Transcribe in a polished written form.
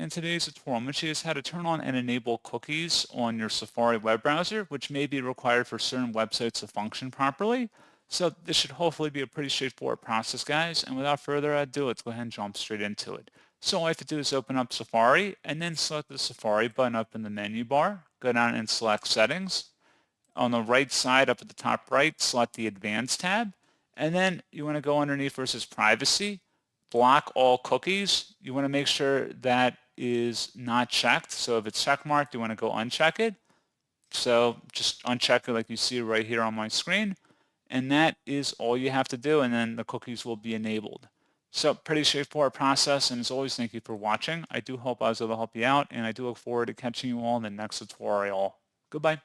In today's tutorial, I'm going to show you how to turn on and enable cookies on your Safari web browser, which may be required for certain websites to function properly. So this should hopefully be a pretty straightforward process, guys. And without further ado, let's go ahead and jump straight into it. So all I have to do is open up Safari and then select the Safari button up in the menu bar. Go down and select Settings. On the right side, up at the top right, select the Advanced tab. And then you want to go underneath versus Privacy. Block all cookies. You want to make sure that is not checked. So if it's checkmarked, you want to go uncheck it. So just uncheck it like you see right here on my screen. And that is all you have to do, and then the cookies will be enabled. So pretty straightforward process, and as always, thank you for watching. I do hope I was able to help you out, and I do look forward to catching you all in the next tutorial. Goodbye.